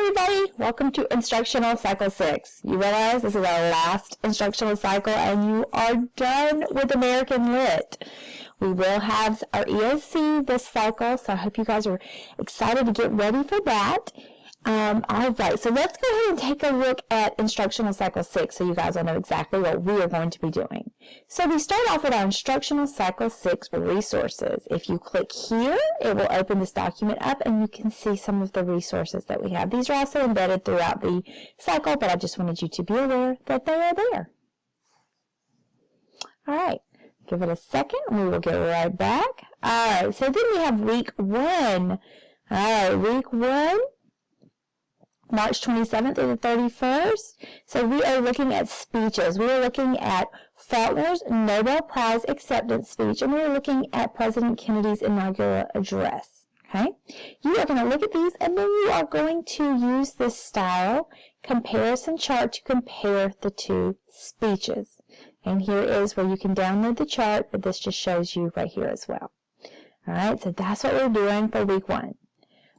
everybody, welcome to Instructional Cycle 6. You realize this is our last instructional cycle and you are done with American Lit. We will have our EOC this cycle, so I hope you guys are excited to get ready for that. Alright, so let's go ahead and take a look at Instructional Cycle 6 so you guys will know exactly what we are going to be doing. So we start off with our Instructional Cycle 6 resources. If you click here, it will open this document up and you can see some of the resources that we have. These are also embedded throughout the cycle, but I just wanted you to be aware that they are there. Alright, give it a second and we will get right back. Alright, so then we have week 1. Alright, week 1. March 27th through the 31st. So we are looking at speeches. We are looking at Faulkner's Nobel Prize acceptance speech, and we are looking at President Kennedy's inaugural address. Okay? You are going to look at these, and then you are going to use this style comparison chart to compare the two speeches. And here is where you can download the chart, but this just shows you right here as well. Alright, so that's what we're doing for week 1.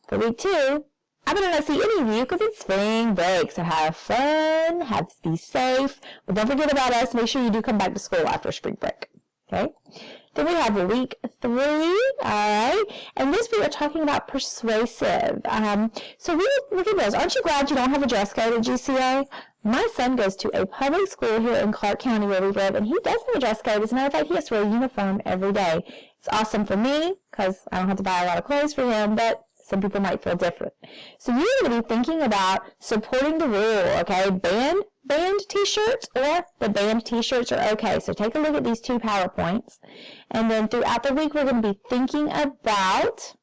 For week 2, I'm going to not see any of you because it's spring break, so have fun, be safe, but don't forget about us. Make sure you do come back to school after spring break, okay? Then we have week 3, all right, and this we are talking about persuasive. So look at those. Aren't you glad you don't have a dress code at GCA? My son goes to a public school here in Clark County where we live, and he does have a dress code. As a matter of fact, he has to wear a uniform every day. It's awesome for me because I don't have to buy a lot of clothes for him, but some people might feel different. So you're going to be thinking about supporting the rule, okay? Band t-shirts or the band t-shirts are okay. So take a look at these 2 PowerPoints. And then throughout the week, we're going to be thinking about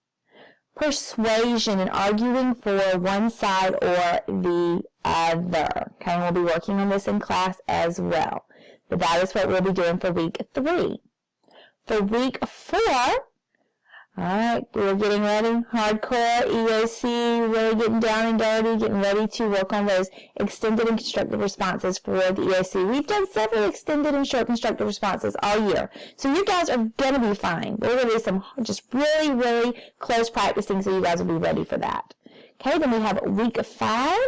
persuasion and arguing for one side or the other. Okay, and we'll be working on this in class as well. But that is what we'll be doing for week 3. For week 4, alright, we're getting ready, hardcore, EOC, really getting down and dirty, getting ready to work on those extended and constructive responses for the EOC. We've done several extended and short constructive responses all year, so you guys are going to be fine. We're going to do some just really, really close practicing so you guys will be ready for that. Okay, then we have week 5.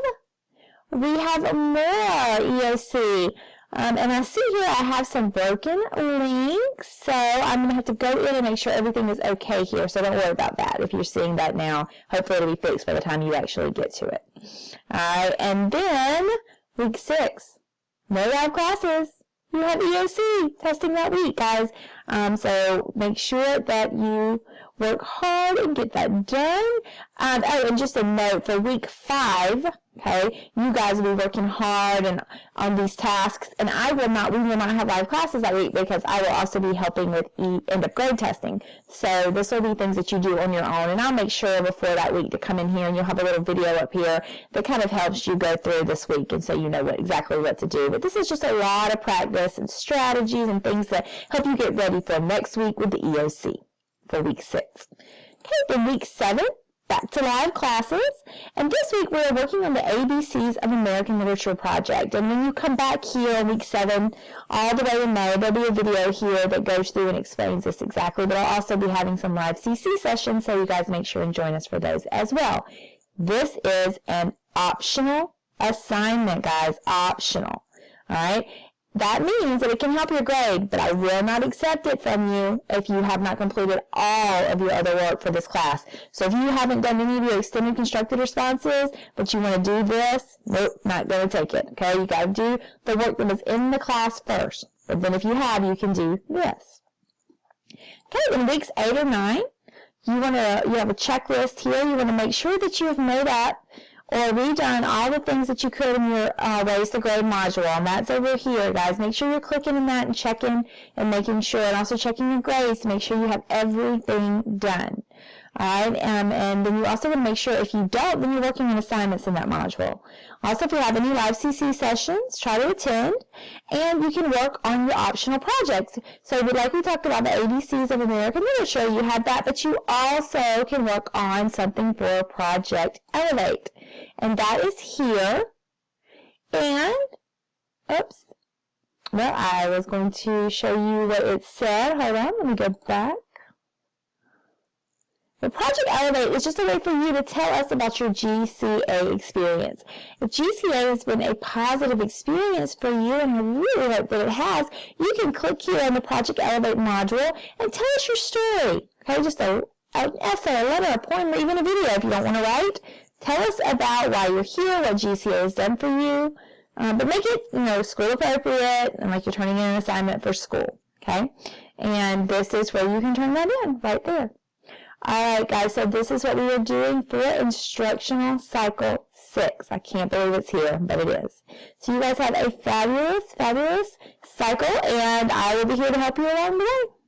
We have more EOC. And I see here I have some broken links, so I'm going to have to go in and make sure everything is okay here, so don't worry about that. If you're seeing that now, hopefully it'll be fixed by the time you actually get to it. Alright, and then week 6, no live classes. You have EOC testing that week, guys. So make sure that you work hard and get that done. Oh, and just a note, for week 5, okay, you guys will be working hard and on these tasks, and we will not have live classes that week because I will also be helping with end of grade testing. So this will be things that you do on your own, and I'll make sure before that week to come in here, and you'll have a little video up here that kind of helps you go through this week, and so you know exactly what to do. But this is just a lot of practice and strategies and things that help you get ready for next week with the EOC for week 6. Okay, then week 7. Back to live classes, and this week we are working on the ABCs of American Literature project. And when you come back here in week 7, all the way in May, there'll be a video here that goes through and explains this exactly, but I'll also be having some live CC sessions, so you guys make sure and join us for those as well. This is an optional assignment, guys, optional, all right? That means that it can help your grade, but I will not accept it from you if you have not completed all of your other work for this class. So if you haven't done any of your extended constructed responses, but you want to do this, nope, not going to take it. Okay, you got to do the work that was in the class first. But then if you have, you can do this. Okay, in weeks 8 or 9, you have a checklist here. You want to make sure that you have made up or redone all the things that you could in your Raise the Grade module, and that's over here, guys. Make sure you're clicking in that and checking and making sure, and also checking your grades to make sure you have everything done. Alright, and then you also want to make sure if you don't, then you're working on assignments in that module. Also, if you have any live CC sessions, try to attend, and you can work on your optional projects. So like we talked about the ABCs of American Literature, you have that, but you also can work on something for Project Elevate. And that is here, and, oops, well, I was going to show you what it said. Hold on, let me go back. Well, Project Elevate is just a way for you to tell us about your GCA experience. If GCA has been a positive experience for you, and I really hope that it has, you can click here on the Project Elevate module and tell us your story. Okay, just an essay, a letter, a poem, or even a video if you don't want to write. Tell us about why you're here, what GCA has done for you, but make it, school appropriate and like you're turning in an assignment for school. Okay, and this is where you can turn that in right there. Alright guys, so this is what we are doing for Instructional Cycle 6. I can't believe it's here, but it is. So you guys have a fabulous, fabulous cycle, and I will be here to help you along the way.